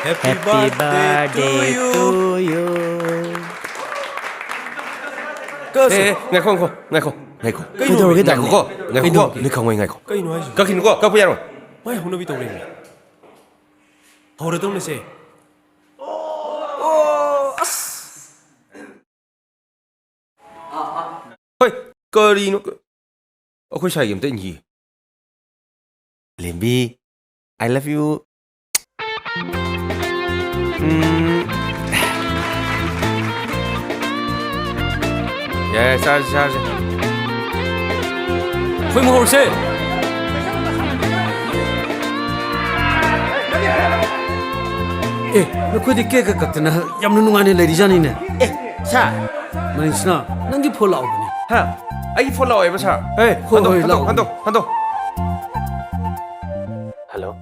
Happy birthday to you. Ngay không, ngay không. Cái đồ cái Ngay không, ngay không. Ngươi không ngay không. Cái nói gì? Các hình của các bây giờ. Mày không nói bị tao lên. Hầu đó tao sẽ. Ôi, cơ đi nó. Ôi, sai game tên gì? Lembi, I love you. 예, 잘. Khôi một hồi sẽ. nó khôi đi kia cái cắt na, yam nung anh lấy đi ra nè. 자, Mình xin na, nang đi phô lão b니. 하. 아이 폴라오 해봐 차. 에이, 한동. Hello.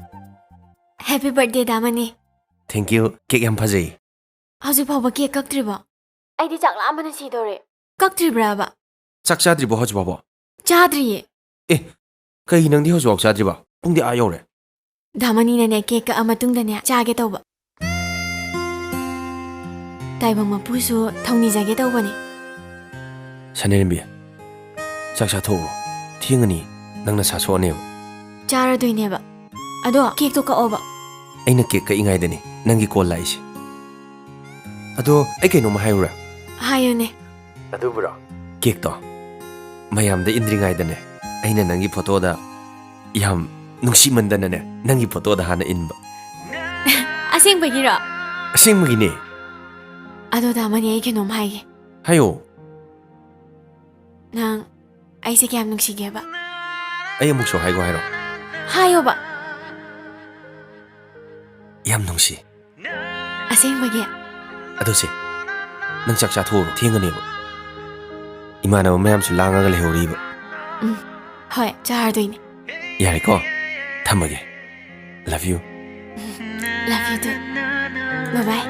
Happy birthday Damani. Thank you. Cake yam fazai. How's your cake kaktriba? I did chakla amana sidore. Kaktribra ba? 짝 짜드리고 하지 봐봐. Chadri. 에, 그이 낭디 허주옥 짜드리봐. 뿡디 아요래. Damani na ne cake ka amatung da ne chage tawba. Taibang mapuso thongni jage tawbani. 샤넬비. 짝샤 토우. 팅은이 낭나 사소하네요. Chara doine ba. Ado cake to ka oba. ꯑꯩꯅ cake ꯀꯛꯏꯉꯩꯗꯅꯤ ꯅꯪꯒꯤ call ꯂꯥꯛꯏꯁꯦ ꯑꯗꯣ ꯑꯩ ꯀꯩꯅꯣꯝꯃ ꯍꯥꯏꯌꯨꯔꯥ Hayone. ꯑꯗꯨꯕꯨꯔꯣ ꯀꯦꯛꯇꯣ ꯃꯌꯥꯝꯗ ꯏꯟꯗ꯭ꯔꯤꯉꯩꯗꯅꯦ ꯑꯩꯅ ꯅꯪꯒꯤ ꯐꯣꯇꯣꯗ ꯌꯥꯝ ꯅꯨꯡꯁꯤꯃꯟꯗꯅꯅꯦ ꯅꯪꯒꯤ ꯐꯣꯇꯣꯗ ꯍꯥꯟꯅ 인ꯕ Asing bagira. ꯑꯁꯦꯡꯕꯒꯤꯅꯦ Ado Damani ay kenom haige. 하요 Nang ay se kyam nungsige ba. ꯑꯩ ꯑꯃꯨꯛꯁꯨ ꯍꯥꯏꯒꯣ ꯍꯥꯏꯔꯣ Hayo ba. ꯌꯥꯝ ꯅꯨꯡꯁꯤ Asing bagi. ꯑꯗꯣ ꯁꯦ ꯅꯪ ꯆꯥꯛ ꯆꯥꯊꯣꯛꯎꯔꯣ ꯊꯦꯡꯉꯅꯦꯕ ꯏꯃꯥꯟꯅꯕ ꯃꯌꯥꯝꯁꯨ ꯂꯥꯡꯉꯒ ꯂꯩꯍꯧꯔꯤꯕ Hoy, chara doine. ꯌꯥꯔꯦꯀꯣ ꯊꯝꯃꯒꯦ love U Love you too. Bye bye.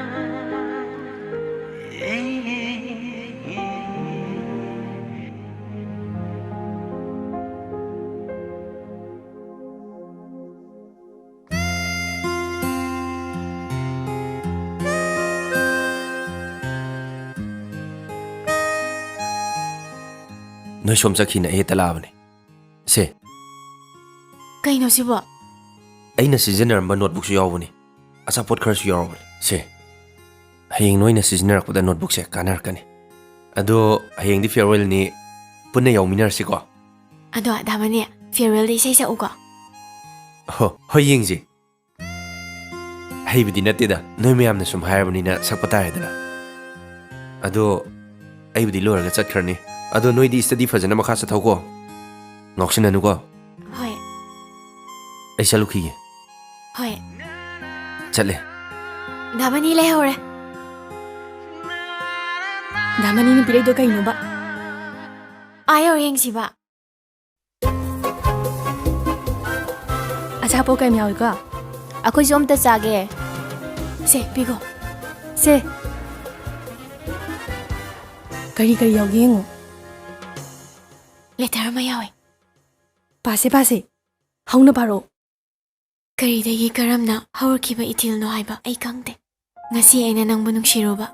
ꯅꯣꯏ ꯁꯣꯝ ꯆꯠꯈꯤꯅ ꯑꯩ ꯍꯦꯛꯇ ꯂꯥꯛꯑꯕꯅꯦ ꯁꯦ Kaino sibo? ꯑꯩꯅ ꯁꯤꯖꯤꯟꯅꯔꯝꯕ ꯅꯣꯠꯕꯨꯛꯁꯨ ꯌꯥꯎꯕꯅꯤ ꯑꯆꯥꯄꯣꯠ ꯈꯔꯁꯨ ꯌꯥꯎꯔꯕꯅꯤ ꯁꯦ ꯍꯌꯦꯡ ꯅꯣꯏꯅ ꯁꯤꯖꯤꯟꯅꯔꯛꯄꯗ ꯅꯣꯠꯕꯨꯛꯁꯦ ꯀꯥꯟꯅꯔꯛꯀꯅꯤ ꯑꯗꯣ ꯍꯌꯦꯡꯗꯤ ꯐꯤꯌꯔꯋꯦꯜꯅꯤ ꯄꯨꯟꯅ ꯌꯥꯎꯃꯤꯟꯅꯔꯁꯤꯀꯣ Ado Damani, farewell day say sa uko. ꯍꯣꯏ ꯌꯦꯡꯁꯤ ꯍꯩꯕꯗꯤ ꯅꯠꯇꯦꯗ ꯅꯣꯏ ꯃꯌꯥꯝꯅ ꯁꯨꯝ ꯍꯥꯏꯔꯕꯅꯤꯅ ꯁꯛꯄ ꯇꯥꯔꯦꯗꯅ ꯑꯗꯣ ꯑꯩꯕꯨꯗꯤ ꯂꯣꯏꯔꯒ ꯆꯠꯈ꯭ꯔꯅꯤ ꯑꯗꯣ ꯅꯣꯏꯗꯤ ꯁ꯭ꯇꯗꯤ ꯐꯖꯅ ꯃꯈꯥ ꯆꯠꯊꯧꯀꯣ ꯉꯥꯎꯁꯤꯟꯅꯅꯨꯀꯣ Hoy, ꯑꯩ ꯆꯠꯂꯨꯈꯤꯒꯦ hoy. ꯆꯠꯂꯦ Damani le hore. Damani ni pirai do kaino ba? Ayaw yang siba. Achapo kai miawi ka? ꯑꯩꯈꯣꯏ ꯁꯨ ꯑꯝꯇ ꯆꯥꯒꯦ Se, pigo. Se. Kari yawi yengo. Letter mayawi. Pase. Hauna paro. Kari dagi karamna hawar kiba itil no haiba ay kangde. Ngasi ay na nang bunong shiroba.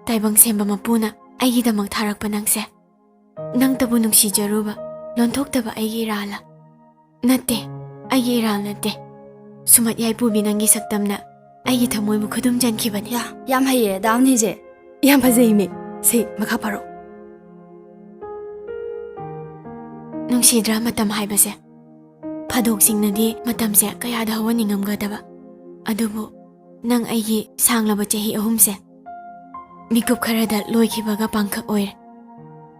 Taibang semba mapuna ay gidamang tarak pa nang se. Nang tabunong si Jaruba, lontok taba ay girala. Nate, ay giral nate. Sumat yay pubi nang gisaktam na ay gitamoy mo kudum jan kiba niya. ꯌꯥꯝ ꯍꯩꯌꯦ ꯗꯥꯎꯅꯤꯁꯦ Yam pazei me. Se, makha paro. Nung sidra matam haiba se. Padok sing na di matam se kaya dahawa ningam gadaba. Adubo, nang ay gi sanglaba chahi ahum se. Mikup karada loy kibaga pangkak oir.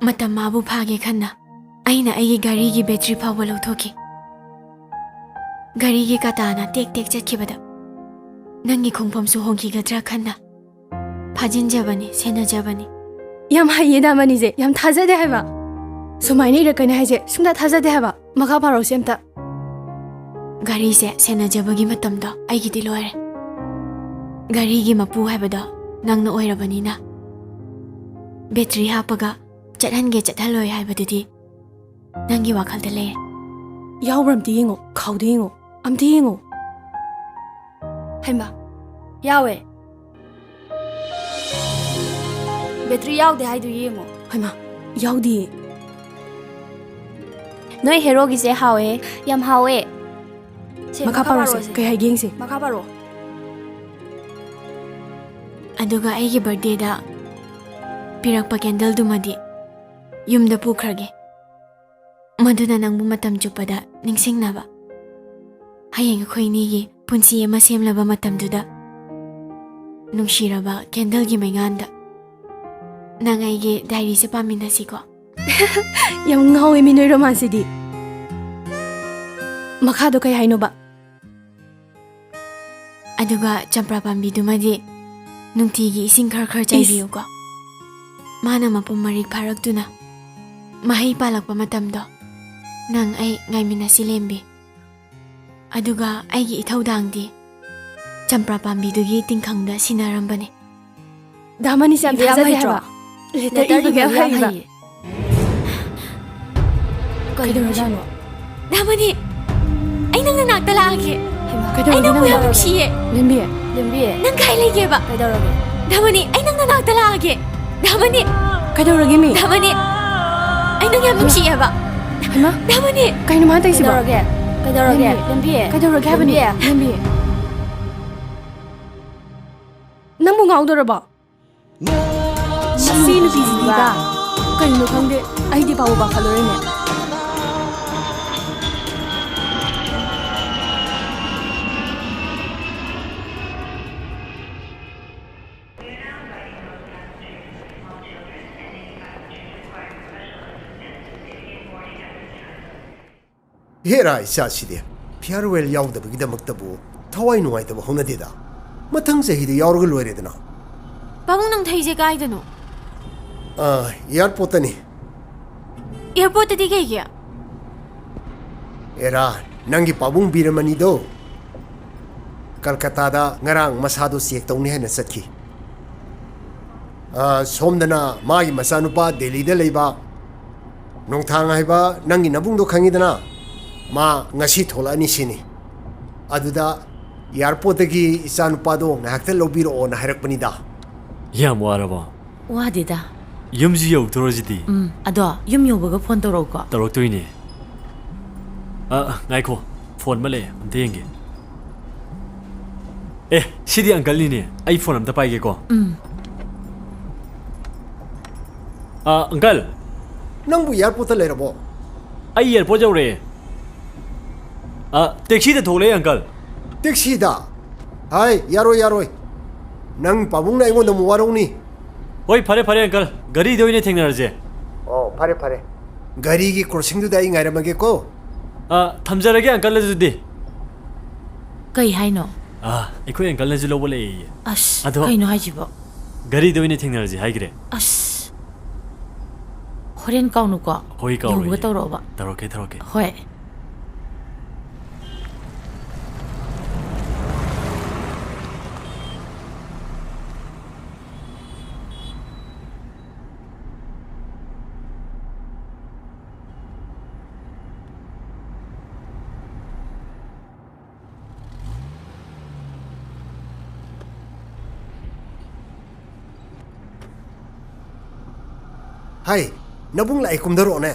Matam mabu phage khanna. Ay na ay gi gari gi battery pawa lawthoki. Gari gi katana tek chat kibada. Nangi khongpam su hongki gadra khanna. Phajin jabani, sena jabani. Yam haye Damani je. Yam thaza de haiba. Sumaini rakani hai je. Sumda thaza de haiba. Makha paro semta. Gari se sena jabagi matam da ay gi diloire. Gari gi mapu haibada nang na oirabani na. Battery hapaga chathange chathaloi haibadudi. Nangi wakal da le. Yawram ti yengo. Khau de yengo. Am ti yengo. ꯍꯩꯃ ꯌꯥꯎꯋꯦ battery ꯌꯥꯎꯗꯦ ꯍꯥꯏꯗꯨ ꯌꯦꯡꯉꯣ ꯍꯩꯃ ꯌꯥꯎꯗꯤꯌꯦ ꯅꯣꯏ ꯍꯦꯔꯣꯒꯤꯁꯦ ꯍꯥꯎꯋꯦ ꯌꯥꯝ ꯍꯥꯎꯋꯦ ꯁꯦ ꯃꯈꯥ ꯄꯥꯔꯣꯁꯦ ꯀꯩ ꯍꯥꯏꯒꯦ ꯌꯦꯡꯁꯦ ꯃꯈꯥ ꯄꯥꯔꯣ ꯑꯗꯨꯒ ꯑꯩꯒꯤ ꯕꯔꯊꯗꯦꯗ ꯄꯤꯔꯛꯄ ꯀꯦꯟꯗꯜꯗꯨꯃꯗꯤ ꯌꯨꯝꯗ ꯄꯨꯈ꯭ꯔꯒꯦ ꯃꯗꯨꯅ ꯅꯪꯕꯨ ꯃꯇꯝ ꯆꯨꯞꯄꯗ ꯅꯤꯡꯁꯤꯡꯅꯕ ꯍꯌꯦꯡ ꯑꯩꯈꯣꯏꯅꯤꯒꯤ ꯄꯨꯟꯁꯤ ꯑꯃ ꯁꯦꯝꯂꯕ ꯃꯇꯝꯗꯨꯗ ꯅꯨꯡꯁꯤꯔꯕ ꯀꯦꯟꯗꯜꯒꯤ ꯃꯩꯉꯥꯟꯗ ꯅꯪ ꯑꯩꯒꯤ ꯗꯥꯏꯔꯤꯁꯦ ꯄꯥꯃꯤꯟꯅꯁꯤꯀꯣ ꯌꯥꯝ ꯉꯥꯎꯋꯦ ꯃꯤ ꯅꯣꯏ ꯔꯣꯃꯥꯟꯁꯤꯗꯤ ꯃꯈꯥꯗꯣ ꯀꯩ ꯍꯥꯏꯅꯣꯕ ꯑꯗꯨꯒ ꯆꯝꯄ꯭ꯔꯥ ꯄꯥꯝꯕꯤꯗꯨꯃꯗꯤ ꯅꯨꯡꯇꯤꯒꯤ ꯏꯁꯤꯡ ꯈꯔ ꯈꯔ ꯆꯥꯏꯕꯤꯌꯨꯀꯣ ꯃꯥꯅ ꯃꯄꯨꯡ ꯃꯔꯩ ꯐꯥꯔꯛꯇꯨꯅ ꯃꯍꯩ ꯄꯥꯜꯂꯛꯄ ꯃꯇꯝꯗꯣ ꯅꯪ ꯑꯩ ꯉꯥꯏꯃꯤꯟꯅꯁꯤ ꯂꯦꯝꯕꯤ ꯑꯗꯨꯒ ꯑꯩꯒꯤ ꯏꯊꯧꯗꯥꯡꯗꯤ ꯆꯝꯄ꯭ꯔꯥ ꯄꯥꯝꯕꯤꯗꯨꯒꯤ ꯇꯤꯡꯈꯪꯗ ꯁꯤꯟꯅꯔꯝꯕꯅꯤ ꯗꯥꯃꯅꯤꯁꯦ ꯌꯥꯝ ꯊꯥꯖꯗꯦ ꯍꯥꯏꯕ ꯂꯦꯇꯔ ꯏꯕꯒ ꯌꯥꯝ ꯍꯩꯕ ꯀꯩꯗꯧꯔꯖꯥꯠꯅꯣ ꯗꯥꯃꯅꯤ ꯑꯩ ꯅꯪ ꯅꯅꯥꯛꯇ ꯂꯥꯛꯑꯒꯦ ꯑꯩ ꯀꯩꯗꯧꯔꯒꯦ ꯅꯪꯕꯨ ꯌꯥꯝ ꯅꯪ ꯅꯨꯡꯁꯤꯌꯦ ꯂꯦꯝꯕꯤ ꯂꯦꯝꯕꯤꯌꯦ ꯅꯪ ꯀꯥꯏ ꯂꯩꯒꯦꯕ ꯀꯩꯗꯧꯔꯒꯦ ꯗꯥꯃꯅꯤ ꯑꯩ ꯅꯪ ꯅꯅꯥꯛꯇ ꯂꯥꯛꯑꯒꯦ ꯗꯥꯃꯅꯤ ꯀꯩꯗꯧꯔꯒꯦ ꯃꯤ ꯗꯥꯃꯅꯤ ꯑꯩ ꯅꯪ ꯌꯥꯝ ꯅꯨꯡꯁꯤꯌꯦꯕ ꯍꯩꯃ ꯗꯥꯃꯅꯤ ꯀꯩꯅꯣ ꯃꯥꯅ ꯇꯧꯏꯁꯤꯕꯣ ꯀꯩꯗꯧꯔꯒꯦ ꯂꯦꯝꯕꯤꯌꯦ ꯀꯩꯗꯧꯔꯒꯦ ꯍꯥꯏꯕꯅꯤ ꯂꯦꯝꯕꯤ ꯅꯪꯕꯨ ꯉꯥꯎꯗꯣꯔꯕꯣ ꯃꯁꯤ ꯅꯨꯄꯤꯁꯤꯗꯤꯕ ꯀꯩꯅꯣ ꯈꯪꯗꯦ ꯑꯩꯗꯤ ꯄꯥꯕꯨ ꯄꯥꯈꯠꯂꯨꯔꯦꯅꯦ ꯍꯦꯔꯥ ꯏꯆꯥꯁꯤꯗꯤ ꯐꯤꯌꯥꯔꯋꯦꯜ ꯌꯥꯎꯗꯕꯒꯤꯗꯃꯛꯇꯕꯨ ꯊꯋꯥꯏ ꯅꯨꯡꯉꯥꯏꯇꯕ ꯍꯧꯅꯗꯦꯗ ꯃꯊꯪ ꯆꯍꯤꯗ ꯌꯥꯎꯔꯒ ꯂꯣꯏꯔꯦꯗꯅ ꯄꯥꯕꯨꯡ ꯅꯪ ꯊꯩꯁꯦ ꯀꯥꯏꯗꯅꯣ ꯑꯦꯌꯥꯔꯄꯣꯔꯠꯇꯅꯤ ꯑꯦꯌꯥꯔꯄꯣꯔꯠꯇꯗꯤ ꯀꯩꯒꯤ ꯑꯦꯔꯥ ꯅꯪꯒꯤ ꯄꯥꯕꯨꯡ ꯕꯤꯔꯃꯅꯤꯗꯣ ꯀꯜꯀꯇꯥꯗ ꯉꯔꯥꯡ ꯃꯁꯥꯗꯣ ꯆꯦꯛ ꯇꯧꯅꯤ ꯍꯥꯏꯅ ꯆꯠꯈꯤ ꯁꯣꯝꯗꯅ ꯃꯥꯒꯤ ꯃꯆꯥꯅꯨꯄꯥ ꯗꯦꯜꯂꯤꯗ ꯂꯩꯕ ꯅꯣꯡꯊꯥꯡ ꯍꯥꯏꯕ ꯅꯪꯒꯤ ꯅꯕꯨꯡꯗꯣ ꯈꯪꯉꯤꯗꯅ ꯃꯥ ꯉꯁꯤ ꯊꯣꯛꯂꯛꯑꯅꯤ ꯁꯤꯅꯤ ꯑꯗꯨꯗ ꯑꯦꯌꯥꯔꯄꯣꯔꯠꯇꯒꯤ ꯏꯆꯥꯅꯨꯄꯥꯗꯣ ꯉꯥꯏꯍꯥꯛꯇ ꯂꯧꯕꯤꯔꯛꯑꯣꯅ ꯍꯥꯏꯔꯛꯄꯅꯤꯗ ꯌꯥꯝ ꯋꯥꯔꯕꯣ ꯋꯥꯗꯦꯗ ꯌꯨꯝꯁꯤ ꯌꯧꯗꯣꯔꯁꯤꯗꯤ ꯑꯗꯣ ꯌꯨꯝ ꯌꯧꯕꯒ ꯐꯣꯟ ꯇꯧꯔꯛꯎꯀꯣ ꯇꯧꯔꯛꯇꯣꯏꯅꯦ ꯉꯥꯏꯈꯣ ꯐꯣꯟ ꯑꯃ ꯂꯩꯑꯦ ꯑꯝꯇ ꯌꯦꯡꯒꯦ ꯑꯦ ꯁꯤꯗꯤ ꯑꯪꯀꯜꯅꯤꯅꯦ ꯑꯩ ꯐꯣꯟ ꯑꯝꯇ ꯄꯥꯏꯒꯦꯀꯣ ꯑꯪꯀꯜ ꯅꯪꯕꯨ ꯑꯦꯌꯥꯔꯄꯣꯔꯠꯇ ꯂꯩꯔꯕꯣ ꯑꯩ ꯑꯦꯌꯥꯔꯄꯣꯔꯠ ꯌꯧꯔꯛꯑꯦ ꯇꯦꯛꯁꯤꯗ ꯊꯣꯛꯂꯛꯑꯦ ꯑꯪꯀꯜ ꯇꯦꯛꯁꯤꯗ ꯍꯥꯏ ꯌꯥꯔꯣꯏ ꯌꯥꯔꯣꯏ ꯅꯪ ꯄꯥꯕꯨꯡꯅ ꯑꯩꯉꯣꯟꯗ ꯑꯃꯨꯛ ꯋꯥꯔꯧꯅꯤ ꯍꯣꯏ ꯐꯔꯦ ꯐꯔꯦ ꯑꯪꯀꯜ ꯒꯥꯔꯤꯗ ꯑꯣꯏꯅ ꯊꯦꯡꯅꯔꯁꯦ ꯑꯣ ꯐꯔꯦ ꯐꯔꯦ ꯒꯥꯔꯤꯒꯤ ꯀ꯭ꯔꯣꯁꯤꯡꯗꯨꯗ ꯑꯩ ꯉꯥꯏꯔꯝꯃꯒꯦꯀꯣ ꯊꯝꯖꯔꯒꯦ ꯑꯪꯀꯜ ꯑꯗꯨꯗꯤ ꯀꯩ ꯍꯥꯏꯅꯣ ꯑꯩꯈꯣꯏ ꯑꯪꯀꯜꯅꯁꯨ ꯂꯧꯕ ꯂꯩꯌꯦ ꯑꯁ ꯑꯗꯣ ꯀꯩꯅꯣ ꯍꯥꯏꯁꯤꯕꯣ ꯒꯥꯔꯤꯗ ꯑꯣꯏꯅ ꯊꯦꯡꯅꯔꯁꯦ ꯍꯥꯏꯈ꯭ꯔꯦ ꯑꯁ ꯍꯣꯔꯦꯟ ꯀꯥꯎꯅꯨꯀꯣ ꯍꯣꯏ ꯀꯥꯎꯔꯣꯏꯌꯦ ꯌꯧꯕꯒ ꯇꯧꯔꯛꯑꯣꯕ ꯇꯧꯔꯛꯀꯦ ꯍꯣꯏ ꯍꯥꯏ ꯅꯕꯨꯡ ꯂꯥꯛꯑꯦ ꯀꯨꯝꯊꯔꯛꯑꯣꯅꯦ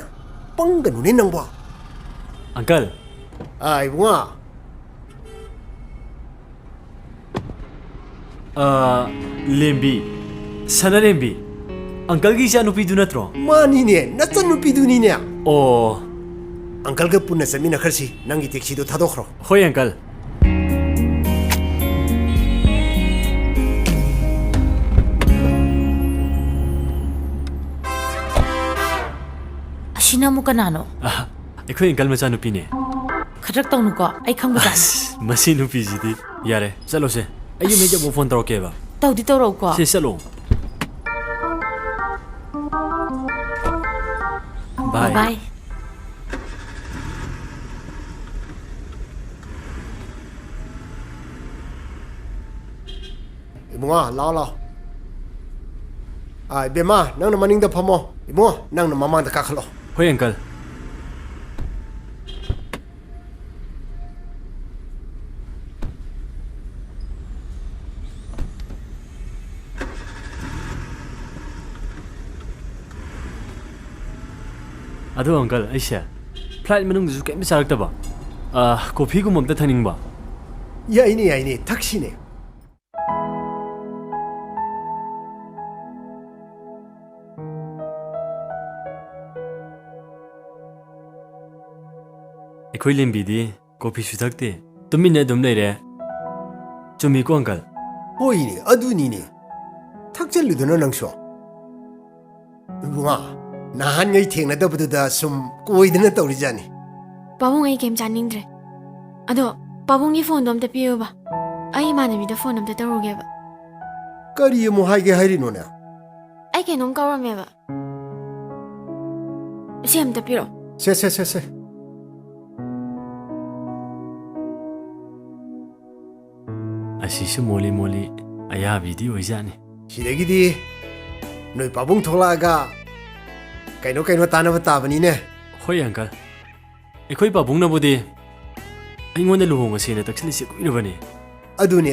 ꯄꯪꯒꯅꯨꯅꯦ ꯅꯪꯕꯣ ꯑꯪꯀꯜ ꯏꯕꯨꯡꯉꯣ ꯂꯦꯝꯕꯤ ꯁꯅꯥꯔꯦꯝꯕꯤ ꯑꯪꯀꯜꯒꯤ ꯏꯆꯥ ꯅꯨꯄꯤꯗꯨ ꯅꯠꯇ꯭ꯔꯣ ꯃꯥꯅꯤꯅꯦ ꯅꯆꯟ ꯅꯨꯄꯤꯗꯨꯅꯤꯅꯦ ꯑꯣ ꯑꯪꯀꯜꯒ ꯄꯨꯟꯅ ꯆꯠꯃꯤꯟꯅꯈ꯭ꯔꯁꯤ ꯅꯪꯒꯤ ꯇꯦꯛꯁꯤꯗꯣ ꯊꯥꯗꯣꯛꯈ꯭ꯔꯣ ꯍꯣꯏ ꯑꯪꯀꯜ ꯑꯁꯤꯅ ꯑꯃꯨꯛ ꯀꯅꯥꯅꯣ ꯑꯩꯈꯣꯏ ꯑꯪꯀꯜ ꯃꯆꯥꯅꯨꯄꯤꯅꯦ ꯈꯗ꯭ꯔꯛ ꯇꯧꯅꯨꯀꯣ ꯑꯩ ꯈꯪꯕꯖꯥꯠꯅꯤ ꯃꯁꯤ ꯅꯨꯄꯤꯁꯤꯗꯤ ꯌꯥꯔꯦ ꯆꯠꯂꯣꯁꯦ ꯑꯩ ꯌꯨꯝ ꯍꯦꯛ ꯌꯧꯕ ꯐꯣꯟ ꯇꯧꯔꯛꯀꯦꯕ ꯇꯧꯗꯤ ꯇꯧꯔꯛꯎꯀꯣ ꯁꯤ ꯆꯠꯂꯣ ꯕꯥꯏ ꯕꯥꯏ ꯏꯕꯨꯡꯉꯣ ꯂꯥꯛꯑꯣ ꯂꯥꯛꯑꯣ ꯏꯕꯦꯝꯃ ꯅꯪꯅ ꯃꯅꯤꯡꯗ ꯐꯝꯃꯣ ꯏꯕꯨꯡꯉꯣ ꯅꯪꯅ ꯃꯃꯥꯡꯗ ꯀꯥꯈꯠꯂꯣ ꯍꯣꯏ ꯑꯪꯀꯜ ꯑꯗꯣ ꯑꯪꯀꯜ ꯑꯩꯁꯦ ꯐ꯭ꯂꯥꯏꯠ ꯃꯅꯨꯡꯗꯁꯨ ꯀꯩꯝꯇ ꯆꯥꯔꯛꯇꯕ ꯀꯣꯐꯤꯒꯨꯝꯕ ꯑꯝꯇ ꯊꯛꯅꯤꯡꯕ ꯌꯥꯏꯅꯦ ꯌꯥꯏꯅꯦ ꯊꯛꯁꯤꯅꯦ ꯑꯩꯈꯣꯏ ꯂꯦꯝꯕꯤꯗꯤ ꯀꯣꯐꯤꯁꯨ ꯊꯛꯇꯦ ꯇꯨꯃꯤꯟꯅ ꯑꯗꯨꯝ ꯂꯩꯔꯦ ꯆꯨꯝꯃꯤꯀꯣ ꯑꯪꯀꯜ ꯍꯣꯏꯅꯦ ꯑꯗꯨꯅꯤꯅꯦ ꯊꯛꯆꯜꯂꯨꯗꯅ ꯅꯪꯁꯨ ꯏꯕꯨꯡꯉꯣ ꯅꯍꯥꯟꯉꯩ ꯊꯦꯡꯅꯗꯕꯗꯨꯗ ꯁꯨꯝ ꯀꯣꯏꯗꯅ ꯇꯧꯔꯤꯖꯥꯠꯅꯤ ꯄꯥꯕꯨꯡ ꯑꯩ ꯀꯩꯝ ꯆꯥꯅꯤꯡꯗ꯭ꯔꯦ ꯑꯗꯣ ꯄꯥꯕꯨꯡꯒꯤ ꯐꯣꯟꯗꯣ ꯑꯝꯇ ꯄꯤꯌꯨꯕ ꯑꯩ ꯏꯃꯥꯟꯅꯕꯤꯗ ꯐꯣꯟ ꯑꯝꯇ ꯇꯧꯔꯨꯒꯦꯕ ꯀꯔꯤ ꯑꯃꯨꯛ ꯍꯥꯏꯒꯦ ꯍꯥꯏꯔꯤꯅꯣꯅꯦ ꯑꯩ ꯀꯩꯅꯣꯝ ꯀꯧꯔꯝꯃꯦꯕ ꯁꯤ ꯑꯝꯇ ꯄꯤꯔꯛꯑꯣ ꯁꯦ ꯑꯁꯤꯁꯨ ꯃꯣꯂꯤ ꯃꯣꯂꯤ ꯑꯌꯥꯕꯤꯗꯤ ꯑꯣꯏꯖꯥꯠꯅꯤ ꯁꯤꯗꯒꯤꯗꯤ ꯅꯣꯏ ꯄꯥꯕꯨꯡ ꯊꯣꯛꯂꯛꯑꯒ ꯀꯩꯅꯣ ꯇꯥꯅꯕ ꯇꯥꯕꯅꯤꯅꯦ ꯍꯣꯏ ꯑꯪꯀꯜ ꯑꯩꯈꯣꯏ ꯄꯥꯕꯨꯡꯅꯕꯨꯗꯤ ꯑꯩꯉꯣꯟꯗ ꯂꯨꯍꯣꯡꯉꯁꯦꯅ ꯇꯛꯁꯤꯜꯂꯤꯁꯦ ꯀꯨꯏꯔꯕꯅꯤ ꯑꯗꯨꯅꯤ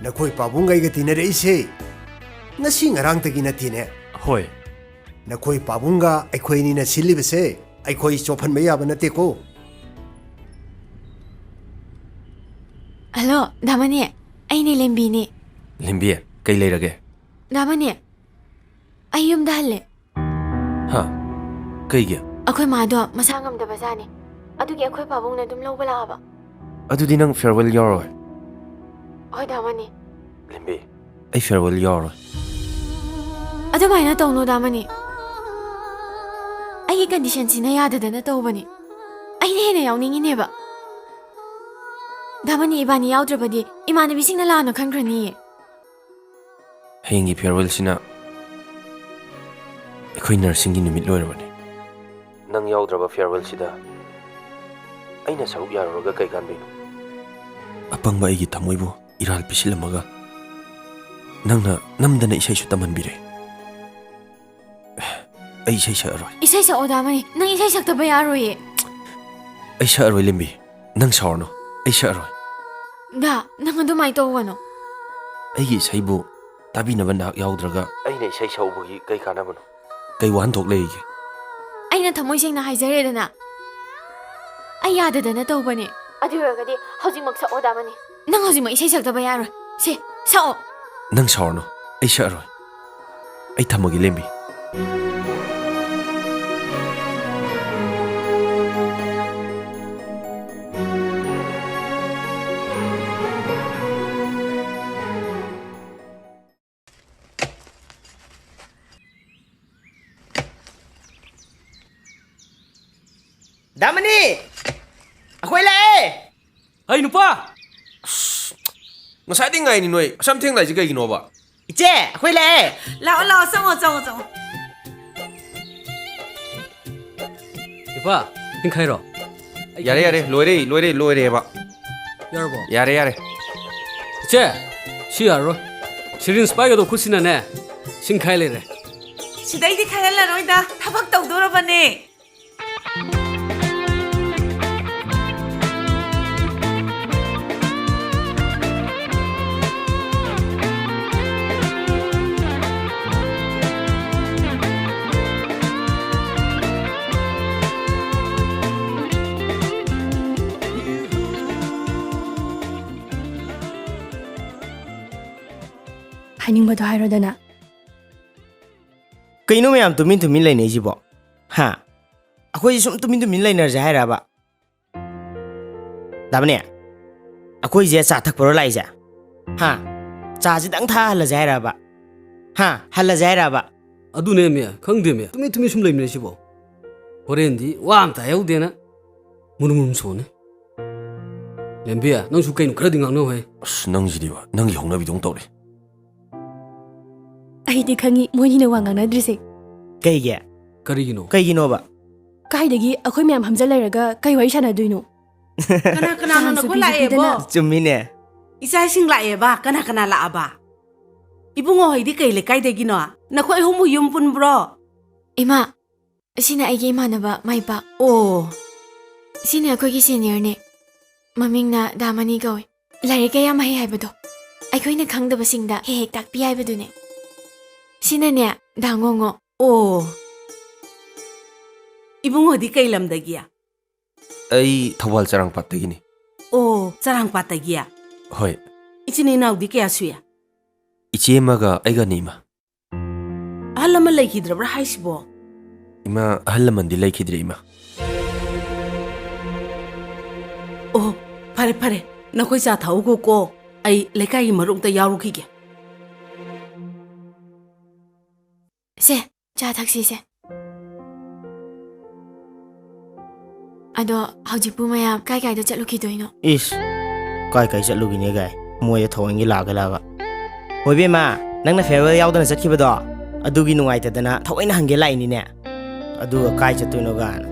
ꯅꯈꯣꯏ ꯄꯥꯕꯨꯡꯒꯩꯒ ꯇꯤꯟꯅꯔꯛꯏꯁꯦ ꯉꯁꯤ ꯉꯔꯥꯡꯇꯒꯤ ꯅꯠꯇꯦꯅꯦ ꯍꯣꯏ ꯅꯈꯣꯏ ꯄꯥꯕꯨꯡꯒ ꯑꯩꯈꯣꯏꯅꯤꯅ ꯁꯤꯜꯂꯤꯕꯁꯦ ꯑꯩꯈꯣꯏ ꯆꯣꯞꯍꯟꯕ ꯌꯥꯕ ꯅꯠꯇꯦꯀꯣ ꯍꯜꯂꯣ ꯗꯥꯃꯅꯤ ꯑꯩꯅꯦ ꯂꯦꯝꯕꯤꯅꯦ ꯂꯦꯝꯕꯤ ꯀꯩ ꯂꯩꯔꯒꯦ ꯗꯥꯃꯅꯤ ꯑꯩ ꯌꯨꯝꯗ ꯍꯜꯂꯦ ꯍꯥ ꯀꯩꯒꯤ ꯑꯩꯈꯣꯏ ꯃꯥꯗꯣ ꯃꯁꯥ ꯉꯝꯗꯕꯖꯥꯠꯅꯤ ꯑꯗꯨꯒꯤ ꯑꯩꯈꯣꯏ ꯄꯥꯕꯨꯡꯅ ꯑꯗꯨꯝ ꯂꯧꯕ ꯂꯥꯛꯑꯕ ꯑꯗꯨꯗꯤ ꯅꯪ ꯐꯤꯌꯔꯋꯦꯜ ꯌꯥꯎꯔꯣꯏ ꯍꯣꯏ ꯗꯥꯃꯅꯤ ꯂꯦꯝꯕꯤ ꯑꯩ ꯐꯤꯌꯔꯋꯦꯜ ꯌꯥꯎꯔꯣꯏ ꯑꯗꯨꯃꯥꯏꯅ ꯇꯧꯅꯨ ꯗꯥꯃꯅꯤ ꯑꯩꯒꯤ ꯀꯟꯗꯤꯁꯟꯁꯤꯅ ꯌꯥꯗꯗꯅ ꯇꯧꯕꯅꯤ ꯑꯩꯅ ꯍꯦꯟꯅ ꯌꯥꯎꯅꯤꯡꯉꯤꯅꯦꯕ ꯗꯥꯃꯅꯤ ꯏꯕꯥꯅꯤ ꯌꯥꯎꯗ꯭ꯔꯕꯗꯤ ꯏꯃꯥꯟꯅꯕꯤꯁꯤꯡꯅ ꯂꯥꯟꯅ ꯈꯟꯈ꯭ꯔꯅꯤꯌꯦ ꯍꯌꯦꯡꯒꯤ ꯐꯤꯌꯔꯋꯦꯜꯁꯤꯅ ꯑꯩꯈꯣꯏ ꯅꯔꯁꯤꯡꯒꯤ ꯅꯨꯃꯤꯠ ꯂꯣꯏꯔꯕꯅꯤ ꯅꯪ ꯌꯥꯎꯗ꯭ꯔꯕ ꯐꯤꯌꯔꯋꯦꯜꯁꯤꯗ ꯑꯩꯅ ꯁꯔꯨꯛ ꯌꯥꯔꯨꯔꯒ ꯀꯩ ꯀꯥꯟꯗꯣꯏꯅꯣ ꯑꯄꯪꯕ ꯑꯩꯒꯤ ꯊꯃꯣꯏꯕꯨ ꯏꯔꯥꯜ ꯄꯤꯁꯤꯜꯂꯝꯃꯒ ꯅꯪꯅ ꯅꯝꯗꯅ ꯏꯁꯩꯁꯨ ꯇꯝꯍꯟꯕꯤꯔꯦ ꯑꯩ ꯏꯁꯩ ꯁꯛꯑꯔꯣꯏ ꯏꯁꯩ ꯁꯛꯑꯣ ꯗꯥꯃꯅꯤ ꯅꯪ ꯏꯁꯩ ꯁꯛꯇꯕ ꯌꯥꯔꯣꯏꯌꯦ ꯑꯩ ꯁꯛꯑꯔꯣꯏ ꯂꯦꯝꯕꯤ ꯅꯪ ꯁꯥꯎꯔꯅꯨ ꯑꯩ ꯁꯛꯑꯔꯣꯏ ꯗꯥ ꯅꯪ ꯑꯗꯨꯃꯥꯏꯅ ꯇꯧꯒꯅꯣ ꯑꯩꯒꯤ ꯏꯁꯩꯕꯨ ꯇꯥꯕꯤꯅꯕ ꯅꯍꯥꯛ ꯌꯥꯎꯗ꯭ꯔꯒ ꯑꯩꯅ ꯏꯁꯩ ꯁꯛꯎꯕꯒꯤ ꯀꯩ ꯀꯥꯟꯅꯕꯅꯣ ꯀꯩ ꯋꯥꯍꯟꯊꯣꯛ ꯂꯩꯔꯤꯒꯦ ꯑꯩꯅ ꯊꯃꯣꯏ ꯁꯦꯡꯅ ꯍꯥꯏꯖꯔꯦꯗꯅ ꯑꯩ ꯌꯥꯗꯗꯅ ꯇꯧꯕꯅꯦ ꯑꯗꯨ ꯑꯣꯏꯔꯒꯗꯤ ꯍꯧꯖꯤꯛꯃꯛ ꯁꯛꯑꯣ ꯗꯥꯃꯅꯤ ꯅꯪ ꯍꯧꯖꯤꯛꯃꯛ ꯏꯁꯩ ꯁꯛꯇꯕ ꯌꯥꯔꯣꯏ ꯁꯤ ꯁꯛꯑꯣ ꯅꯪ ꯁꯥꯎꯔꯅꯨ ꯑꯩ ꯁꯛꯑꯔꯣꯏ ꯑꯩ ꯊꯝꯃꯒꯦ ꯂꯦꯝꯕꯤ ꯗꯥꯃꯅꯤ ꯑꯩꯈꯣꯏ ꯂꯥꯛꯑꯦ ꯑꯩ ꯅꯨꯄꯥ ꯉꯁꯥꯏꯗꯩ ꯉꯥꯏꯅꯤ ꯅꯣꯏ ꯑꯁꯝ ꯊꯦꯡꯅꯥꯏꯁꯤ ꯀꯩꯒꯤꯅꯣꯕ ꯏꯆꯦ ꯑꯩꯈꯣꯏ ꯂꯥꯛꯑꯦ ꯂꯥꯛꯑꯣ ꯆꯪꯉꯣ ꯏꯄꯥ ꯇꯤꯡꯈꯥꯏꯔꯣ ꯌꯥꯔꯦ ꯂꯣꯏꯔꯦꯕ ꯌꯥꯔꯕꯣ ꯌꯥꯔꯦ ꯏꯆꯦ ꯁꯤ ꯌꯥꯔꯣꯏ ꯁꯤꯔꯤꯟꯁ ꯄꯥꯏꯒꯗꯧ ꯈꯨꯠꯁꯤꯅꯅꯦ ꯁꯤꯡꯈꯥꯏ ꯂꯩꯔꯦ ꯁꯤꯗꯩꯗꯤ ꯈꯥꯏꯍꯜꯂꯔꯣꯏꯗ ꯊꯕꯛ ꯇꯧꯗꯣꯔꯕꯅꯦ ꯍꯥꯏꯅꯤꯡꯕꯗꯣ ꯍꯥꯏꯔꯣꯗꯅ ꯀꯩꯅꯣ ꯃꯌꯥꯝ ꯇꯨꯃꯤꯟ ꯂꯩꯅꯩꯁꯤꯕꯣ ꯍꯥ ꯑꯩꯈꯣꯏꯁꯤ ꯁꯨꯝ ꯇꯨꯃꯤꯟ ꯂꯩꯅꯔꯁꯦ ꯍꯥꯏꯔꯕ ꯗꯥꯃꯅꯤ ꯑꯩꯈꯣꯏꯁꯦ ꯆꯥ ꯊꯛꯄꯔꯣ ꯂꯥꯛꯏꯁꯦ ꯍꯥ ꯆꯥꯁꯤꯗꯪ ꯊꯥꯍꯜꯂꯁꯦ ꯍꯥꯏꯔꯕ ꯍꯥ ꯍꯜꯂꯁꯦ ꯍꯥꯏꯔꯕ ꯑꯗꯨꯅꯦ ꯃꯦ ꯈꯪꯗꯦ ꯃꯦ ꯇꯨꯃꯤꯟ ꯁꯨꯝ ꯂꯩꯃꯤꯟꯅꯩꯁꯤꯕꯣ ꯍꯣꯔꯦꯟꯗꯤ ꯋꯥ ꯑꯝꯇ ꯍꯥꯏꯍꯧꯗꯦꯅ ꯃꯨꯔꯨꯝ ꯁꯣꯟꯅꯤ ꯂꯦꯝꯕꯤ ꯅꯪꯁꯨ ꯀꯩꯅꯣ ꯈꯔꯗꯤ ꯉꯥꯡꯅꯧꯍꯦ ꯑꯁ ꯅꯪꯁꯤꯗꯤꯕ ꯅꯪꯒꯤ ꯍꯧꯅꯕꯤꯗꯧ ꯇꯧꯔꯦ ꯑꯩꯗꯤ ꯈꯪꯉꯤ ꯃꯣꯏꯅꯤꯅ ꯋꯥ ꯉꯥꯡꯅꯗ꯭ꯔꯤꯁꯦ ꯀꯩꯒꯤꯅꯣꯕ ꯀꯥꯏꯗꯒꯤ ꯑꯩꯈꯣꯏ ꯃꯌꯥꯝ ꯍꯝꯖ ꯂꯩꯔꯒ ꯀꯩ ꯋꯥꯔꯤ ꯁꯥꯟꯅꯗꯣꯏꯅꯣ ꯀꯅꯥꯅꯣ ꯅꯈꯣꯏ ꯂꯥꯛꯑꯦꯕꯣ ꯆꯨꯝꯃꯤꯅꯦ ꯏꯆꯥꯁꯤꯡ ꯂꯥꯛꯑꯦꯕ ꯀꯅꯥ ꯂꯥꯛꯑꯕ ꯏꯕꯨꯡꯉꯣ ꯍꯣꯏꯗꯤ ꯀꯩ ꯂꯩꯀꯥꯏꯗꯒꯤꯅꯣ ꯅꯈꯣꯏ ꯑꯍꯨꯝꯕꯨ ꯌꯨꯝ ꯄꯨꯟꯕ꯭ꯔꯣ ꯏꯃꯥ ꯁꯤꯅ ꯑꯩꯒꯤ ꯏꯃꯥꯟꯅꯕ ꯃꯥꯏꯄꯥ ꯑꯣ ꯁꯤꯅ ꯑꯩꯈꯣꯏꯒꯤ ꯁꯦꯅꯤꯌꯔꯅꯦ ꯃꯃꯤꯡꯅ ꯗꯥꯃꯅꯤ ꯀꯧꯏ ꯂꯥꯏꯔꯤꯛ ꯀꯌꯥꯝ ꯍꯩ ꯍꯥꯏꯕꯗꯣ ꯑꯩꯈꯣꯏꯅ ꯈꯪꯗꯕꯁꯤꯡꯗ ꯍꯦꯛ ꯇꯥꯛꯄꯤ ꯍꯥꯏꯕꯗꯨꯅꯦ ꯁꯤꯅꯅꯦ ꯗꯥꯉꯣꯉꯣ ꯑꯣ Ibungo di kay lamdagiya. ꯑꯩ ꯊꯧꯕꯥꯜ ꯆꯔꯥꯡꯄꯥꯠꯇꯒꯤꯅꯤ. Oh, sarangpatagiya. ꯍꯣꯏ. Ichini di kaya suya. ꯏꯆꯦ ꯑꯃꯒ ꯑꯩꯒꯅꯤ ꯏꯃꯥ. Ahal naman laikidrabra haisibo. ꯏꯃꯥ ꯑꯍꯜ ꯂꯃꯟꯗꯤ ꯂꯩꯈꯤꯗ꯭ꯔꯦ ꯏꯃꯥ. Oh, pare. Nakoy sa thaugo ko ay lekay marungta yarukige. ꯁꯦ ꯆꯥ ꯊꯛꯁꯤꯁꯦ. ꯑꯗꯣ ꯍꯧꯖꯤꯛꯄꯨ ꯃꯌꯥꯝ ꯀꯥꯏꯗ ꯆꯠꯂꯨꯈꯤꯗꯣꯏꯅꯣ? Is. Kai chatlugine gai. Moy thawingi lagalaba. Hoibema, nangna farewell yaudana chatkibado. Adugi nungaitadana thawaina hange laini ne. Aduga kai chattuino gan.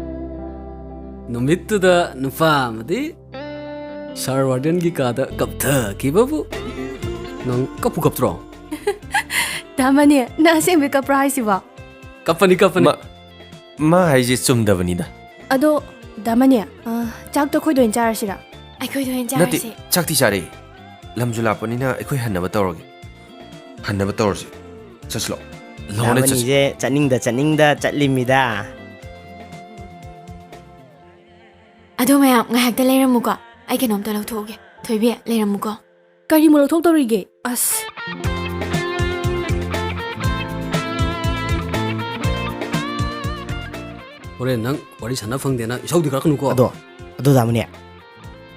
Numittuda nufa amadi Sir Warden gi kada kaptha kibabu. Nang kapu kaptro. Damani, na asem ka price ba? Kapani. ꯃꯥ ꯍꯥꯏꯁꯦ ꯆꯨꯝꯗꯕꯅꯤꯗ. Ado damani, chak to khoi doin charasira. ꯑꯩꯈꯣꯏꯗꯣ hand ꯅꯠꯇꯦ ꯆꯥꯔꯁꯦ. ꯆꯥꯛꯇꯤ ꯆꯥꯔꯦ. ꯂꯝꯁꯨ ꯂꯥꯞꯄꯅꯤꯅ ꯑꯩꯈꯣꯏ ꯍꯟꯅꯕ ꯇꯧꯔꯒꯦ. ꯍꯟꯅꯕ ꯇꯧꯔꯁꯤ. ꯆꯠꯁꯤꯂꯣ. ꯂꯥꯎꯅꯦ ꯆꯠꯁꯤ. Damani je chaninda chatlimida. ꯑꯗꯣ ꯃꯌꯥꯝ ꯉꯥꯏꯍꯥꯛꯇ ꯂꯩꯔꯝꯃꯨꯀꯣ. ꯑꯩ ꯀꯩꯅꯣꯝꯇ ꯂꯧꯊꯣꯛꯎꯒꯦ. ꯊꯣꯏꯕꯤ ꯂꯩꯔꯝꯃꯨꯀꯣ. Kari mo lawthoktorige. As. Hore nang wari sana fangdena isaudi karakanu ko. Ado damani.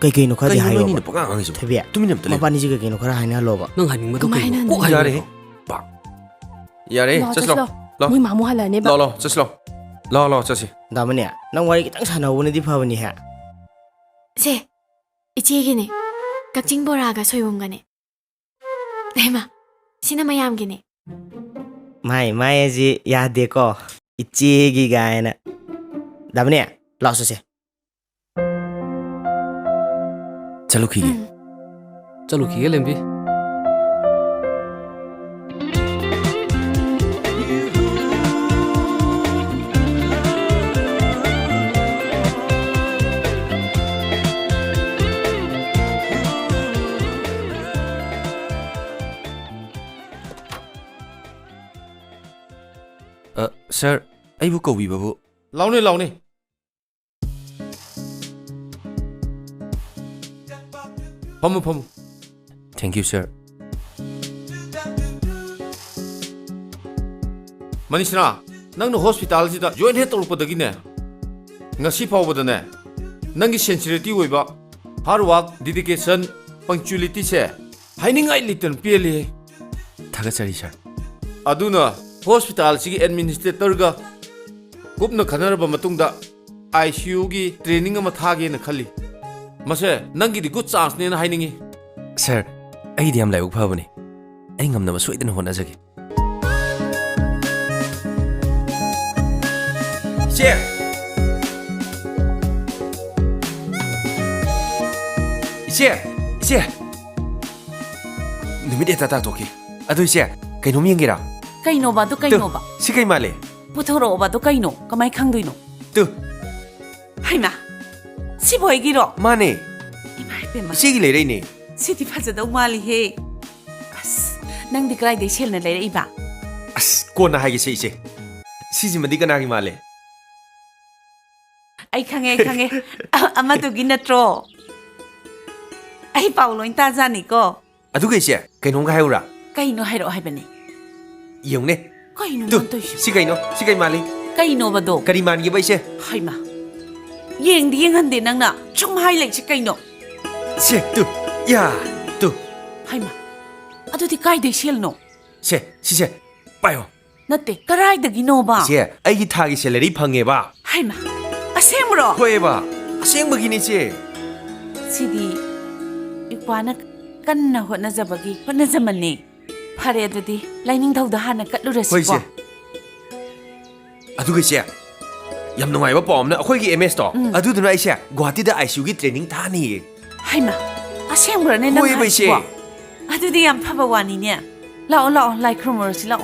Kai no khadi hayo. ꯀꯩꯅꯣ ꯄꯉꯥꯡ ꯉꯥꯡꯉꯤꯁꯤꯕꯣ? Thabi. ꯇꯨꯃꯤꯟꯅ ꯑꯝꯇ ꯂꯩꯌꯨ. Mapani ji kai no khara haina loba. Nang haning madu Kumain na, ko no? ꯌꯥꯔꯦ. ꯄꯥ. ꯌꯥꯔꯦ. ꯆꯠꯁꯤꯂꯣ. Moi mamu halane ba. ꯂꯥꯎ ꯆꯠꯁꯤꯂꯣ. ꯂꯥꯎ ꯆꯠꯁꯤ. Damani, nang wari kitang sanawunadi phabani ha. ꯁꯦ 이치기네. 깍징 보라가 소용가네. ꯍꯩꯃꯥ ꯁꯤꯅ ꯃꯌꯥꯝꯒꯤꯅꯦ. Mai ji yade ko. Ichigi gaina. Damani, laso se. ꯆꯠꯂꯨꯈꯤꯒꯦ. Chalo ki lembi. Sir ꯑꯩꯕꯨ ꯀꯧꯕꯤꯕꯕꯨ ꯂꯥꯎꯅꯦ ꯐꯝꯃꯨ thank you sir. ꯃꯅꯤꯁꯅꯥ ꯅꯪꯅ ꯍꯣꯁꯄꯤꯇꯥꯜꯁꯤꯗ ꯖꯣꯏꯟ ꯍꯦꯗ ꯇꯧꯔꯛꯄꯗꯒꯤꯅꯦ ꯉꯁꯤ ꯐꯥꯎꯕꯗꯅꯦ ꯅꯪꯒꯤ ꯁꯦꯟꯁꯤꯇꯤꯚꯤꯇꯤ ꯑꯣꯏꯕ ꯍꯥꯔꯗ ꯋꯥꯔꯛ ꯗꯦꯗꯤꯀꯦꯁꯟ ꯄꯪꯆꯨꯑꯦꯂꯤꯇꯤꯁꯦ ꯍꯥꯏꯅꯤꯡꯉꯥꯏ ꯂꯩꯇꯅ ꯄꯦꯜꯂꯤ. ꯊꯥꯒꯠꯆꯔꯤ ꯁꯔ. ꯑꯗꯨꯅ ꯍꯣꯁꯄꯤꯇꯥꯜꯁꯤꯒꯤ ꯑꯦꯗꯃꯤꯅꯤꯁꯇ꯭ꯔꯦꯇꯔꯒ ꯀꯨꯞꯅ ꯈꯟꯅꯔꯕ ꯃꯇꯨꯡꯗ ICUꯒꯤ ꯇ꯭ꯔꯦꯅꯤꯡ ꯑꯃ ꯊꯥꯒꯦꯅ ꯈꯜꯂꯤ. ꯃꯁꯦ ꯅꯪꯒꯤꯗꯤ ꯒꯨꯗ ꯆꯥꯟꯁꯅꯦꯅ ꯍꯥꯏꯅꯤꯡꯉꯤ. ꯁꯔ ꯑꯩꯗꯤ ꯌꯥꯝ ꯂꯥꯏꯕꯛ ꯐꯕꯅꯤ. ꯑꯩ ꯉꯝꯅꯕ ꯁꯣꯏꯗꯅ ꯍꯣꯠꯅꯖꯒꯦ. ꯏꯆꯦ ꯅꯨꯃꯤꯠ ꯍꯦꯛꯇ ꯇꯥꯊꯣꯛꯈꯤ. ꯑꯗꯨ ꯏꯆꯦ ꯀꯩꯅꯣꯝ ꯌꯦꯡꯒꯦꯔꯥ? Kainoba do kainoba. ꯁꯤ ꯀꯩ ꯃꯥꯜꯂꯦ? Puthoroba do kaino. Kamay khangdoino. Two Haima. Si boygiro. ꯃꯥꯅꯦ. Imai pema. ꯏꯆꯦꯒꯤ ꯂꯩꯔꯛꯏꯅꯦ. Siti phajadau mali he. As nang di krai de selna leiraiba. ꯑꯁ ꯀꯣꯟꯅ ꯍꯥꯏꯒꯦꯁꯦ ꯏꯆꯦ. ꯁꯤꯁꯤꯃꯗꯤ ꯀꯅꯥꯒꯤ ꯃꯥꯜꯂꯦ? Ai khange. Amadugi natro. Ai pauloin ta jani ko. ꯑꯗꯨꯒ ꯏꯆꯦ ꯀꯩꯅꯣꯝꯒ ꯍꯥꯏꯌꯨꯔꯥ? Kaino hairo haibani. ꯌꯦꯡꯉꯨꯅꯦ. Kaino two mantoishi. ꯁꯤ ꯀꯩꯅꯣ? ꯁꯤ ꯀꯩ ꯃꯥꯜꯂꯤ? Kaino bado. ꯀꯔꯤ ꯃꯥꯟꯒꯦꯕ ꯏꯆꯦ? Haima. Yengdi yenghande nangna chung hai lechi kaino. ꯁꯦ ꯇꯨ ꯌꯥ two Haima. Adudi kai de selno. ꯁꯦ ꯁꯤꯁꯦ ꯄꯥꯏꯌꯣ. Natte karai dagi no ba. ꯏꯆꯦ ꯑꯩꯒꯤ ꯊꯥꯒꯤ ꯁꯦꯂꯔꯤ ꯐꯪꯉꯦꯕ. Haima. Asemro. ꯍꯣꯏꯕ ꯑꯁꯦꯡꯕꯒꯤꯅꯤ ꯏꯆꯦ. Sidi ipana kanna hotnajabagi hotnajamanni. Phare adudi laining thauda hana katlurasi ꯍꯣꯏ ko. ꯏꯆꯦ. ꯑꯗꯨꯒ ꯏꯆꯦ ꯌꯥꯝ ꯅꯨꯡꯉꯥꯏꯕ ꯄꯥꯎ ꯑꯃꯅ ꯑꯩꯈꯣꯏꯒꯤ MS ꯇꯣ ꯑꯗꯨꯗꯨꯅ ꯑꯩꯁꯦ ꯒꯨꯋꯥꯍꯥꯇꯤꯗ ICUꯒꯤ ꯇ꯭ꯔꯦꯅꯤꯡ ꯊꯥꯅꯤꯌꯦ. Haima. Asemrone nang ꯍꯣꯏꯕ ꯏꯆꯦ. haisibo. Adudi yam phaba wani ne. Lao lai khromorosi lao.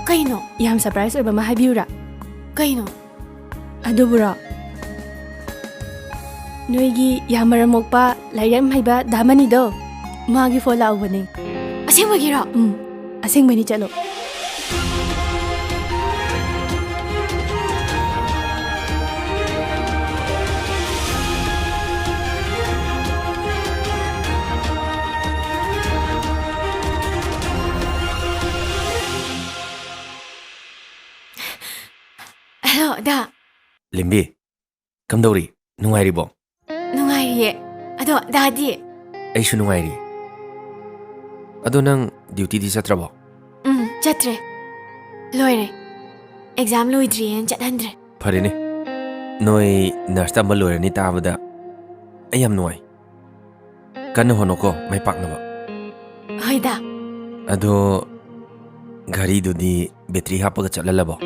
ꯀꯩꯅꯣ ꯌꯥꯝ ꯁꯔꯄ꯭ꯔꯥꯏꯖ ꯑꯣꯏꯕ ꯑꯃ ꯍꯥꯏꯕꯤꯌꯨꯔꯥ ꯀꯩꯅꯣ ꯑꯗꯨꯕꯨꯔꯣ ꯅꯣꯏꯒꯤ ꯌꯥꯝ ꯃꯔꯝ ꯃꯣꯛꯄ ꯂꯥꯏꯔꯤꯛ ꯌꯥꯝ ꯍꯩꯕ ꯗꯥꯃꯅꯤꯗꯣ ꯃꯥꯒꯤ ꯐꯣꯟ ꯂꯥꯛꯎꯕꯅꯦ ꯑꯁꯦꯡꯕꯒꯤꯔꯣ ꯑꯁꯦꯡꯕꯅꯤ ꯆꯠꯂꯣ ꯍꯜꯂꯣ ꯗꯥ ꯂꯦꯝꯕꯤ ꯀꯝꯗꯧꯔꯤ ꯅꯨꯡꯉꯥꯏꯔꯤꯕꯣ ꯅꯨꯡꯉꯥꯏꯔꯤꯌꯦ ꯑꯗꯣ ꯗꯥꯗꯤ ꯑꯩꯁꯨ ꯅꯨꯡꯉꯥꯏꯔꯤ ꯑꯗꯣ ꯅꯪ ꯗ꯭ꯌꯨꯇꯤꯗꯤ ꯆꯠꯇ꯭ꯔꯕꯣ ꯆꯠꯇ꯭ꯔꯦ ꯂꯣꯏꯔꯦ ꯑꯦꯛꯖꯥꯝ ꯂꯣꯏꯗ꯭ꯔꯤꯌꯦꯅ ꯆꯠꯍꯟꯗ꯭ꯔꯦ ꯐꯔꯦꯅꯦ ꯅꯣꯏ ꯅꯔꯁ ꯇꯝꯕ ꯂꯣꯏꯔꯅꯤ ꯇꯥꯕꯗ ꯑꯩ ꯌꯥꯝ ꯅꯨꯡꯉꯥꯏ ꯀꯟꯅ ꯍꯣꯠꯅꯧꯀꯣ ꯃꯥꯏ ꯄꯥꯛꯅꯕ ꯍꯣꯏ ꯗꯥ ꯑꯗꯣ ꯘꯔꯤꯗꯨꯗꯤ ꯕꯦꯇ꯭ꯔꯤ ꯍꯥꯞꯄꯒ ꯆꯠꯍꯜꯂꯕꯣ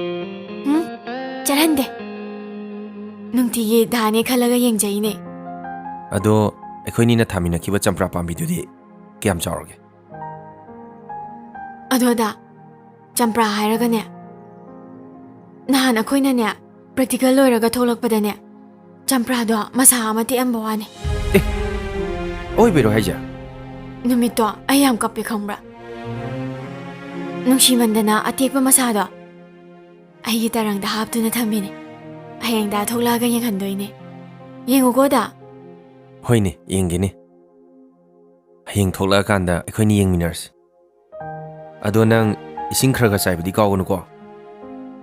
ꯆꯠꯍꯟꯗꯦ ꯅꯨꯡꯇꯤꯒꯤ ꯗꯥꯅꯦ ꯈꯜꯂꯒ ꯌꯦꯡꯖꯩꯅꯦ ꯑꯗꯣ ꯑꯩꯈꯣꯏꯅꯤꯅ ꯊꯥꯃꯤꯟꯅꯈꯤꯕ ꯆꯝꯄ꯭ꯔꯥ ꯄꯥꯝꯕꯤꯗꯨꯗꯤ ꯀꯌꯥꯝ ꯆꯥꯎꯔꯒꯦ ꯑꯗꯣ ꯗꯥ ꯆꯝꯄ꯭ꯔꯥ ꯍꯥꯏꯔꯒꯅꯦ ꯅꯍꯥꯟ ꯑꯩꯈꯣꯏꯅꯅꯦ ꯄ꯭ꯔꯦꯛꯇꯤꯀꯦꯜ ꯂꯣꯏꯔꯒ ꯊꯣꯛꯂꯛꯄꯗꯅꯦ ꯆꯝꯄ꯭ꯔꯥꯗꯣ ꯃꯁꯥ ꯑꯃ ꯇꯦꯛꯑꯝꯕ ꯋꯥꯅꯤ ꯑꯣꯏꯕꯩꯔꯣ ꯍꯥꯏꯁꯦ ꯅꯨꯃꯤꯠꯇꯣ ꯑꯩ ꯌꯥꯝ ꯀꯞꯄꯦ ꯈꯪꯕ꯭ꯔꯥ ꯅꯨꯡꯁꯤꯃꯟꯗꯅ ꯑꯇꯦꯛꯄ ꯃꯁꯥꯗꯣ ꯑꯩꯒꯤ ꯇꯔꯪꯗ ꯍꯥꯞꯇꯨꯅ ꯊꯝꯃꯤꯅꯦ ꯍꯌꯦꯡ ꯗꯥ ꯊꯣꯛꯂꯛꯑꯒ ꯌꯦꯡꯍꯟꯗꯣꯏꯅꯦ ꯌꯦꯡꯉꯨꯀꯣ ꯗꯥ ꯍꯣꯏꯅꯦ ꯌꯦꯡꯒꯦꯅꯦ ꯍꯌꯦꯡ ꯊꯣꯛꯂꯛꯑꯀꯥꯟꯗ ꯑꯩꯈꯣꯏꯅꯤ ꯌꯦꯡꯃꯤꯟꯅꯔꯁꯤ ꯑꯗꯣ ꯅꯪ ꯏꯁꯤꯡ ꯈꯔ ꯈꯔ ꯆꯥꯏꯕꯗꯤ ꯀꯥꯎꯒꯅꯨꯀꯣ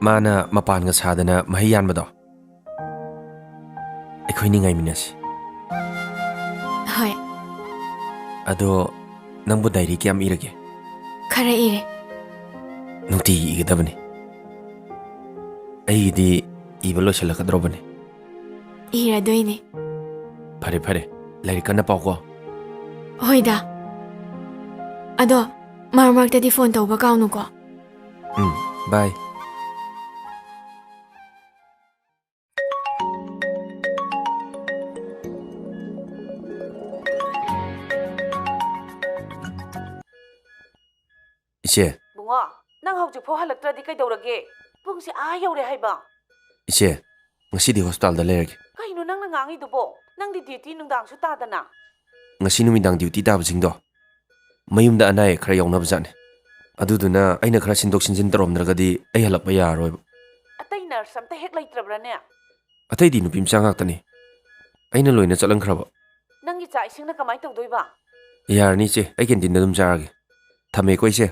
ꯃꯥꯅ ꯃꯄꯥꯟꯒ ꯁꯥꯗꯅ ꯃꯍꯩ ꯌꯥꯟꯕꯗꯣ ꯑꯩꯈꯣꯏꯅꯤ ꯉꯥꯏꯃꯤꯟꯅꯁꯤ ꯍꯣꯏ ꯑꯗꯣ ꯅꯪꯕꯨ ꯗꯥꯏꯔꯤ ꯀꯌꯥꯝ ꯏꯔꯒꯦ ꯈꯔ ꯏꯔꯦ ꯅꯨꯡꯇꯤꯒꯤ ꯏꯒꯗꯕꯅꯤ ꯑꯩꯒꯤꯗꯤ ꯏꯕ ꯂꯣꯏꯁꯤꯜꯂꯛꯀꯗ꯭ꯔꯣꯕꯅꯤ ꯏꯔꯗꯣꯏꯅꯦ ꯐꯔꯦ ꯐꯔꯦ ꯂꯥꯏꯔꯤꯛ ꯀꯟꯅ ꯄꯥꯎꯀꯣ ꯍꯣꯏ ꯗꯥ ꯑꯗꯣ ꯃꯔꯛ ꯃꯔꯛꯇꯗꯤ ꯐꯣꯟ ꯇꯧꯕ ꯀꯥꯎꯅꯨꯀꯣ ꯕꯥꯏ ꯏꯆꯦ ꯕꯨꯡꯉꯣ ꯅꯪ ꯍꯧꯖꯤꯛꯐꯥꯎ ꯍꯜꯂꯛꯇ꯭ꯔꯗꯤ ꯀꯩꯗꯧꯔꯒꯦ ꯄꯨꯡꯁꯦ ꯌꯧꯔꯦ ꯍꯥꯏꯕ ꯏꯆꯦ ꯉꯁꯤꯗꯤ ꯍꯣꯁꯄꯤꯇꯥꯜꯗ ꯂꯩꯔꯒꯦ ꯀꯩꯅꯣ ꯅꯪꯅ ꯉꯥꯡꯉꯤꯗꯨꯕꯣ ꯅꯪꯗꯤ ꯗ꯭ꯌꯨꯇꯤ ꯅꯨꯡꯗꯥꯡꯁꯨ ꯇꯥꯗꯅ ꯉꯁꯤ ꯅꯨꯃꯤꯗꯥꯡ ꯗ꯭ꯌꯨꯇꯤ ꯇꯥꯕꯁꯤꯡꯗꯣ ꯃꯌꯨꯝꯗ ꯑꯅꯥ ꯑꯌꯦꯛ ꯈꯔ ꯌꯥꯎꯅꯕ ꯖꯥꯠꯅꯤ ꯑꯗꯨꯗꯨꯅ ꯑꯩꯅ ꯈꯔ ꯁꯤꯟꯗꯣꯛ ꯁꯤꯟꯖꯤꯟ ꯇꯧꯔꯝꯗ꯭ꯔꯒꯗꯤ ꯑꯩ ꯍꯜꯂꯛꯄ ꯌꯥꯔꯔꯣꯏꯕ ꯑꯇꯩ ꯅꯔꯁ ꯑꯝꯇ ꯍꯦꯛ ꯂꯩꯇ꯭ꯔꯕ꯭ꯔꯅꯦ ꯑꯇꯩꯗꯤ ꯅꯨꯄꯤ ꯃꯆꯥ ꯉꯥꯛꯇꯅꯤ ꯑꯩꯅ ꯂꯣꯏꯅ ꯆꯠꯍꯟꯈ꯭ꯔꯕ ꯅꯪꯒꯤ ꯆꯥꯛ ꯏꯁꯤꯡꯅ ꯀꯃꯥꯏꯅ ꯇꯧꯗꯣꯏꯕ ꯌꯥꯔꯅꯤ ꯏꯆꯦ ꯑꯩ ꯀꯦꯟꯇꯤꯟꯗ ꯑꯗꯨꯝ ꯆꯥꯔꯒꯦ ꯊꯝꯃꯦꯀꯣ ꯏꯆꯦ